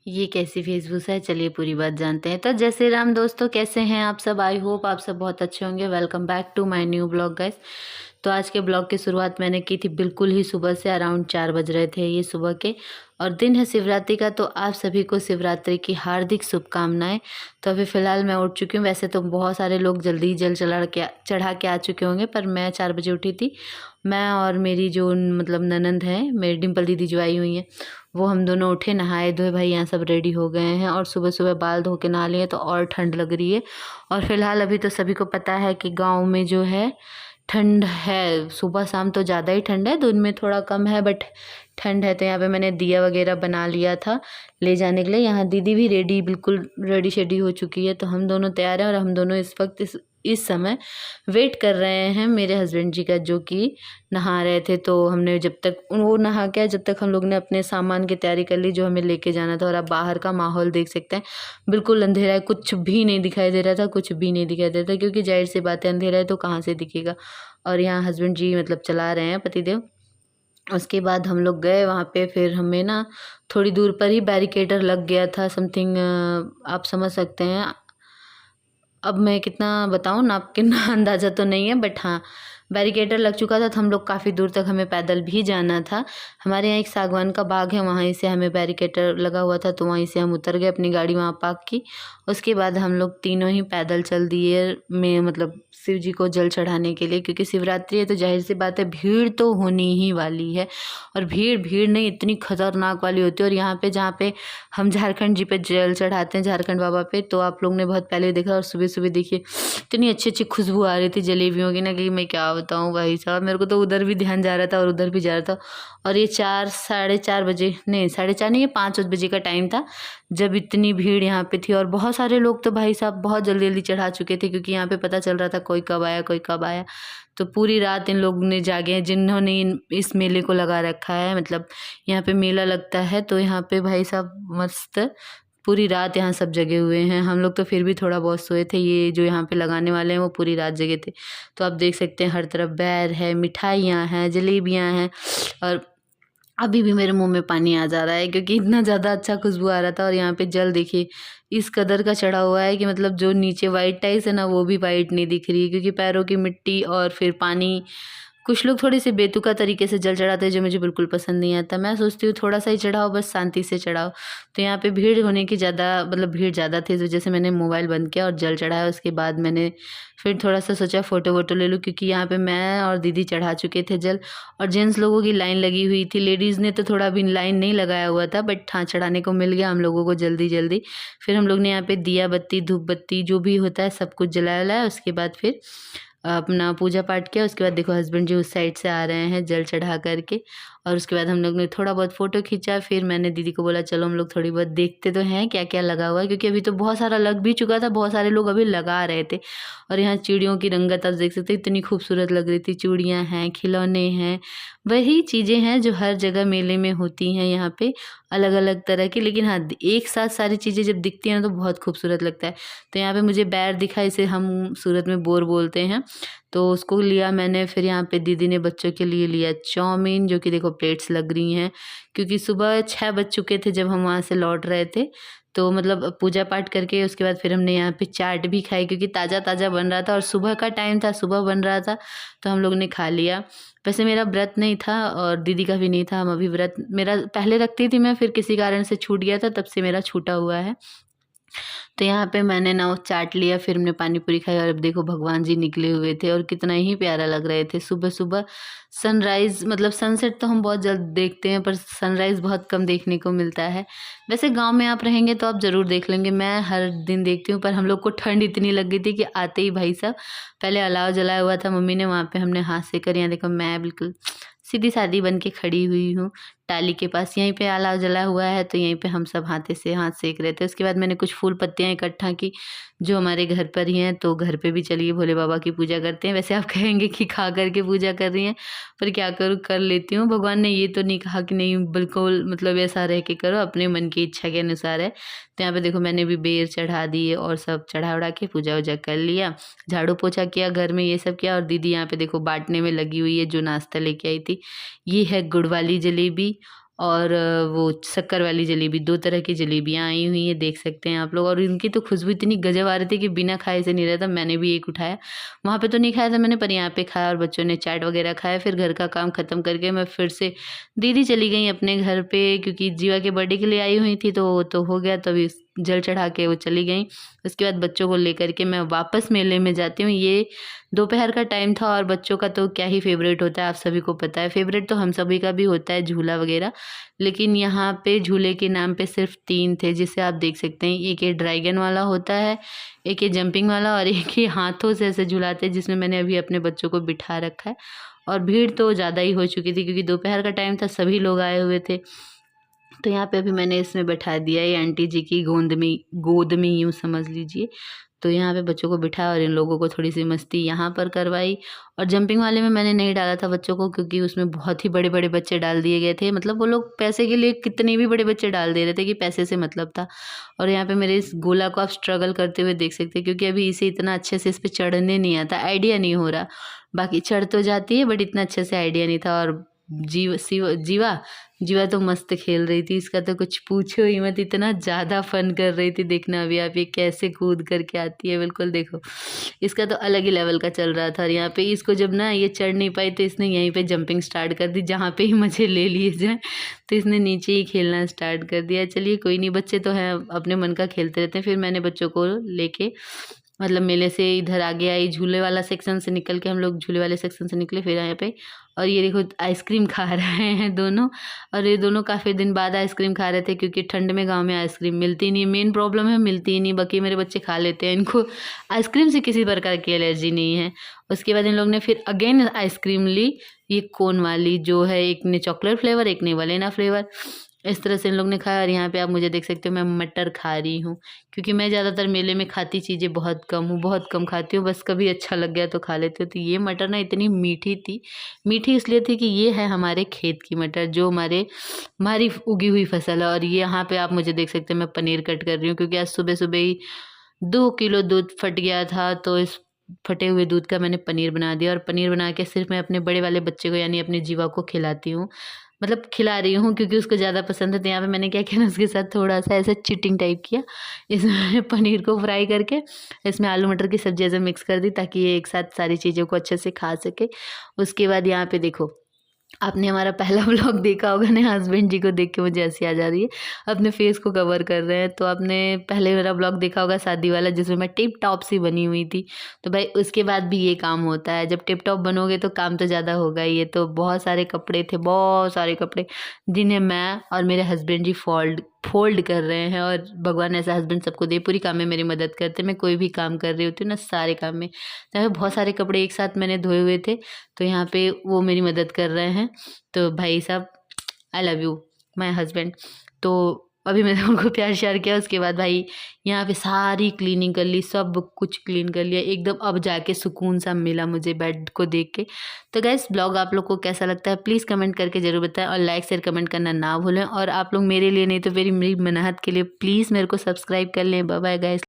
ये कैसी वेशभूषा है, चलिए पूरी बात जानते हैं। तो जय श्री राम दोस्तों, कैसे हैं आप सब? आई होप आप सब बहुत अच्छे होंगे। Welcome back to my new blog guys. तो आज के ब्लॉग की शुरुआत मैंने की थी बिल्कुल ही सुबह से, अराउंड 4 बज रहे थे ये सुबह के, और दिन है शिवरात्रि का। तो आप सभी को शिवरात्रि की हार्दिक शुभकामनाएं। तो अभी फ़िलहाल मैं उठ चुकी हूँ। वैसे तो बहुत सारे लोग जल्दी ही जल चढ़ा के आ चुके होंगे, पर मैं 4 बजे उठी थी। मैं और मेरी जो मतलब ननंद है, मेरी डिम्पल दीदी जो आई हुई हैं, वो हम दोनों उठे, नहाए धोए, भाई यहाँ सब रेडी हो गए हैं और सुबह सुबह बाल धो के नहा लिए, तो और ठंड लग रही है। और फिलहाल अभी तो सभी को पता है कि गांव में जो है ठंड है, सुबह शाम तो ज़्यादा ही ठंड है, दिन में थोड़ा कम है, बट ठंड है। तो यहाँ पे मैंने दिया वगैरह बना लिया था ले जाने के लिए। यहाँ दीदी भी रेडी, बिल्कुल रेडी शेडी हो चुकी है। तो हम दोनों तैयार हैं और हम दोनों इस वक्त इस समय वेट कर रहे हैं मेरे हस्बैंड जी का, जो कि नहा रहे थे। तो हमने जब तक वो नहा के आए, जब तक हम लोग ने अपने सामान की तैयारी कर ली जो हमें लेके जाना था। और आप बाहर का माहौल देख सकते हैं, बिल्कुल अंधेरा है, कुछ भी नहीं दिखाई दे रहा था, कुछ भी नहीं दिखाई दे रहा था, क्योंकि जाहिर सी बात है अंधेरा है तो कहाँ से दिखेगा। और यहाँ हस्बैंड जी मतलब चला रहे हैं, पतिदेव। उसके बाद हम लोग गए वहाँ पे, फिर हमें ना थोड़ी दूर पर ही बैरिकेडर लग गया था समथिंग, आप समझ सकते हैं। अब मैं कितना बताऊँ, नाप के ना अंदाज़ा तो नहीं है, बट हाँ बैरिकेडर लग चुका था। तो हम लोग काफ़ी दूर तक हमें पैदल भी जाना था। हमारे यहाँ एक सागवान का बाग है, वहीं से हमें बैरिकेडर लगा हुआ था, तो वहीं से हम उतर गए, अपनी गाड़ी वहाँ पार्क की। उसके बाद हम लोग तीनों ही पैदल चल दिए, में मतलब शिव जी को जल चढ़ाने के लिए, क्योंकि शिवरात्रि है तो जाहिर सी बात है भीड़ तो होनी ही वाली है। और भीड़ भीड़ नहीं, इतनी खतरनाक वाली होती है। और यहाँ पे जहाँ पे हम झारखंड जी पे जल चढ़ाते हैं, झारखंड बाबा पे, तो आप लोग ने बहुत पहले देखा। और सुबह सुबह देखिए इतनी अच्छी अच्छी खुशबू आ रही थी जलेबियों की ना, कि मैं क्या बताऊँ भाई साहब। मेरे को तो उधर भी ध्यान जा रहा था और उधर भी जा रहा था। और ये 4 साढ़े 4 बजे, नहीं 4:30 नहीं, ये 5 बजे का टाइम था जब इतनी भीड़ यहाँ पे थी। और बहुत सारे लोग तो भाई साहब बहुत जल्दी जल्दी चढ़ा चुके थे, क्योंकि यहाँ पे पता चल रहा था कोई कब आया कोई कब आया। तो पूरी रात इन लोगों ने जागे हैं, जिन्होंने इस मेले को लगा रखा है। मतलब यहाँ पे मेला लगता है, तो यहाँ पे भाई साहब मस्त पूरी रात यहाँ सब जगे हुए हैं। हम लोग तो फिर भी थोड़ा बहुत सोए थे, ये जो यहाँ पे लगाने वाले हैं वो पूरी रात जगे थे। तो आप देख सकते हैं हर तरफ बैर है, मिठाइयाँ हैं, जलेबियाँ हैं। और अभी भी मेरे मुंह में पानी आ जा रहा है, क्योंकि इतना ज़्यादा अच्छा खुशबू आ रहा था। और यहाँ पे जल देखिए इस कदर का चढ़ा हुआ है कि मतलब जो नीचे वाइट टाइल्स है ना, वो भी वाइट नहीं दिख रही है, क्योंकि पैरों की मिट्टी और फिर पानी। कुछ लोग थोड़े से बेतुका तरीके से जल चढ़ाते हैं, जो मुझे बिल्कुल पसंद नहीं आता। मैं सोचती हूँ थोड़ा सा ही चढ़ाओ, बस शांति से चढ़ाओ। तो यहाँ पे भीड़ होने की ज़्यादा, मतलब भीड़ ज़्यादा थी, इस वजह से मैंने मोबाइल बंद किया और जल चढ़ाया। उसके बाद मैंने फिर थोड़ा सा सोचा फ़ोटो वोटो ले लूँ, क्योंकि यहाँ पे मैं और दीदी चढ़ा चुके थे जल। और जेंट्स लोगों की लाइन लगी हुई थी, लेडीज़ ने तो थोड़ा भी लाइन नहीं लगाया हुआ था, बट हाँ चढ़ाने को मिल गया हम लोगों को जल्दी जल्दी। फिर हम लोग ने यहाँ पे दिया बत्ती धूप बत्ती जो भी होता है सब कुछ जलाया वलाया। उसके बाद फिर अपना पूजा पाठ किया। उसके बाद देखो हस्बैंड जी उस साइड से आ रहे हैं जल चढ़ा करके। और उसके बाद हम लोग ने थोड़ा बहुत फ़ोटो खींचा। फिर मैंने दीदी को बोला चलो हम लोग थोड़ी बहुत देखते तो हैं क्या क्या लगा हुआ है, क्योंकि अभी तो बहुत सारा लग भी चुका था, बहुत सारे लोग अभी लगा रहे थे। और यहाँ चिड़ियों की रंगत आप देख सकते हैं, इतनी खूबसूरत लग रही थी। चूड़ियाँ हैं, खिलौने हैं, वही चीज़ें हैं जो हर जगह मेले में होती हैं यहाँ पे, अलग अलग तरह की। लेकिन हाँ एक साथ सारी चीज़ें जब दिखती हैं ना तो बहुत खूबसूरत लगता है। तो यहाँ पे मुझे बैर दिखा, इसे हम सूरत में बोर बोलते हैं, तो उसको लिया मैंने। फिर यहाँ पे दीदी ने बच्चों के लिए लिया चाउमीन, जो कि देखो प्लेट्स लग रही हैं, क्योंकि सुबह 6 बज चुके थे जब हम वहाँ से लौट रहे थे। तो मतलब पूजा पाठ करके उसके बाद फिर हमने यहाँ पे चाट भी खाई, क्योंकि ताज़ा ताज़ा बन रहा था और सुबह का टाइम था, सुबह बन रहा था, तो हम लोग ने खा लिया। वैसे मेरा व्रत नहीं था और दीदी का भी नहीं था। हम अभी व्रत मेरा पहले रखती थी मैं, फिर किसी कारण से छूट गया था, तब से मेरा छूटा हुआ है। तो यहाँ पे मैंने ना वो चाट लिया, फिर हमने पानी पूरी खाई। और अब देखो भगवान जी निकले हुए थे और कितना ही प्यारा लग रहे थे। सुबह सुबह सनराइज़, मतलब सनसेट तो हम बहुत जल्द देखते हैं, पर सनराइज़ बहुत कम देखने को मिलता है। वैसे गांव में आप रहेंगे तो आप ज़रूर देख लेंगे, मैं हर दिन देखती हूँ। पर हम लोग को ठंड इतनी लग गई थी कि आते ही भाई साहब पहले अलाव जलाया हुआ था मम्मी ने, वहाँ पे हमने हाथ सेकर। यहाँ देखो मैं बिल्कुल सीधी सादी बन के खड़ी हुई हूँ टाली के पास, यहीं पे अलाव जला हुआ है, तो यहीं पे हम सब हाथे से हाथ सेक रहे थे। उसके बाद मैंने कुछ फूल पत्तियाँ इकट्ठा की जो हमारे घर पर ही हैं, तो घर पे भी चलिए भोले बाबा की पूजा करते हैं। वैसे आप कहेंगे कि खा करके पूजा कर रही हैं, पर क्या करूँ, कर लेती हूँ। भगवान ने ये तो नहीं कहा कि नहीं बिल्कुल मतलब ऐसा रह के करो, अपने मन की इच्छा के अनुसार है। तो यहाँ पे देखो मैंने भी बेर चढ़ा दी और सब चढ़ा उढ़ा के पूजा वूजा कर लिया, झाड़ू पोछा किया घर में, ये सब किया। और दीदी यहाँ पे देखो बांटने में लगी हुई है जो नाश्ता लेके आई थी। ये है गुड़ वाली जलेबी और वो शक्कर वाली जलेबी, 2 तरह की जलेबियाँ आई हुई हैं, देख सकते हैं आप लोग। और इनकी तो खुशबू इतनी गज़ब आ रही थी कि बिना खाए से नहीं रहता। मैंने भी एक उठाया, वहाँ पे तो नहीं खाया था मैंने, पर यहाँ पे खाया और बच्चों ने चाट वग़ैरह खाया। फिर घर का काम ख़त्म करके मैं फिर से दीदी चली गई अपने घर पे, क्योंकि जीवा के बर्थडे के लिए आई हुई थी, तो वो तो हो गया, तो अभी जल चढ़ा के वो चली गईं। उसके बाद बच्चों को लेकर के मैं वापस मेले में जाती हूँ। ये दोपहर का टाइम था और बच्चों का तो क्या ही फ़ेवरेट होता है, आप सभी को पता है। फ़ेवरेट तो हम सभी का भी होता है झूला वग़ैरह, लेकिन यहाँ पे झूले के नाम पे सिर्फ़ 3 थे, जिसे आप देख सकते हैं। एक ये ड्रैगन वाला होता है, एक ये जंपिंग वाला और एक ये हाथों से ऐसे झुलाते हैं, जिसमें मैंने अभी अपने बच्चों को बिठा रखा है। और भीड़ तो ज़्यादा ही हो चुकी थी, क्योंकि दोपहर का टाइम था, सभी लोग आए हुए थे। तो यहाँ पे अभी मैंने इसमें बैठा दिया, ये आंटी जी की गोद में यूँ समझ लीजिए। तो यहाँ पे बच्चों को बिठाया और इन लोगों को थोड़ी-सी मस्ती यहाँ पर करवाई। और जंपिंग वाले में मैंने नहीं डाला था बच्चों को, क्योंकि उसमें बहुत ही बड़े-बड़े बच्चे डाल दिए गए थे। मतलब वो लोग पैसे के लिए कितने भी बड़े बच्चे डाल दे रहे थे कि पैसे से मतलब था। और यहाँ पे मेरे इस गोला को आप स्ट्रगल करते हुए देख सकते हैं, क्योंकि अभी इसे इतना अच्छे से इस पे चढ़ने नहीं आता, आइडिया नहीं हो रहा। बाकी चढ़ तो जाती है, बट इतना अच्छे से आइडिया नहीं था। और जीवा जीवा तो मस्त खेल रही थी, इसका तो कुछ पूछो ही मत, इतना ज़्यादा फन कर रही थी। देखना अभी आप, ये कैसे कूद करके आती है, बिल्कुल देखो, इसका तो अलग ही लेवल का चल रहा था। और यहाँ पे इसको जब ना ये चढ़ नहीं पाई, तो इसने यहीं पे जंपिंग स्टार्ट कर दी, जहाँ पे ही मज़े ले लिए जाए, तो इसने नीचे ही खेलना स्टार्ट कर दिया। चलिए कोई नहीं, बच्चे तो हैं, अपने मन का खेलते रहते हैं। फिर मैंने बच्चों को लेके मतलब मेले से इधर आगे आई, झूले वाला सेक्शन से निकल के हम लोग झूले वाले सेक्शन से निकले फिर यहाँ पे। और ये देखो आइसक्रीम खा रहे हैं दोनों। और ये दोनों काफ़ी दिन बाद आइसक्रीम खा रहे थे, क्योंकि ठंड में गांव में आइसक्रीम मिलती नहीं, मेन प्रॉब्लम है, मिलती ही नहीं। बाकी मेरे बच्चे खा लेते हैं, इनको आइसक्रीम से किसी प्रकार की एलर्जी नहीं है। उसके बाद इन लोग ने फिर अगेन आइसक्रीम ली, ये कोन वाली जो है, एक ने चॉकलेट फ्लेवर, एक ने वनीला फ्लेवर। इस तरह से इन लोग ने खाया। और यहाँ पे आप मुझे देख सकते हो, मैं मटर खा रही हूँ, क्योंकि मैं ज़्यादातर मेले में खाती चीज़ें बहुत कम हूँ, बहुत कम खाती हूँ, बस कभी अच्छा लग गया तो खा लेती हूँ। तो ये मटर ना इतनी मीठी थी, मीठी इसलिए थी कि ये है हमारे खेत की मटर, जो हमारी उगी हुई फसल है। और ये यहाँ पे आप मुझे देख सकते हो, मैं पनीर कट कर रही हूँ, क्योंकि आज सुबह सुबह ही 2 किलो दूध फट गया था, तो इस फटे हुए दूध का मैंने पनीर बना दिया। और पनीर बना के सिर्फ मैं अपने बड़े वाले बच्चे को, यानी अपने जीवा को खिलाती हूँ, मतलब खिला रही हूँ, क्योंकि उसको ज़्यादा पसंद है। तो यहाँ पे मैंने क्या किया ना, उसके साथ थोड़ा-सा ऐसा चीटिंग टाइप किया। इसमें पनीर को फ्राई करके इसमें आलू मटर की सब्ज़ी ऐसे मिक्स कर दी, ताकि ये एक साथ सारी चीज़ों को अच्छे से खा सके। उसके बाद यहाँ पे देखो, आपने हमारा पहला व्लॉग देखा होगा ना, हस्बैंड जी को देख के मुझे हँसी आ जा रही है, अपने फेस को कवर कर रहे हैं। तो आपने पहले मेरा व्लॉग देखा होगा शादी वाला, जिसमें मैं टिप टॉप सी बनी हुई थी। तो भाई उसके बाद भी ये काम होता है, जब टिप टॉप बनोगे तो काम तो ज़्यादा होगा ही। ये तो बहुत सारे कपड़े थे, बहुत सारे कपड़े, जिन्हें मैं और मेरे हस्बैंड जी फोल्ड फोल्ड कर रहे हैं। और भगवान ऐसा हस्बैंड सबको दे, पूरी काम में मेरी मदद करते। मैं कोई भी काम कर रही होती हूँ ना, सारे काम में, चाहे बहुत सारे कपड़े एक साथ मैंने धोए हुए थे, तो यहाँ पे वो मेरी मदद कर रहे हैं। तो भाई साहब, I love you my husband. तो अभी मैंने उनको प्यार श्यार किया। उसके बाद भाई यहाँ पे सारी क्लीनिंग कर ली, सब कुछ क्लीन कर लिया एकदम। अब जाके सुकून सा मिला मुझे बेड को देख के। तो गाइस, ब्लॉग आप लोग को कैसा लगता है प्लीज़ कमेंट करके ज़रूर बताएं, और लाइक शेयर कमेंट करना ना भूलें। और आप लोग मेरे लिए नहीं तो मेरी मेरी मेहनत के लिए प्लीज़ मेरे को सब्सक्राइब कर लें। Bye bye guys.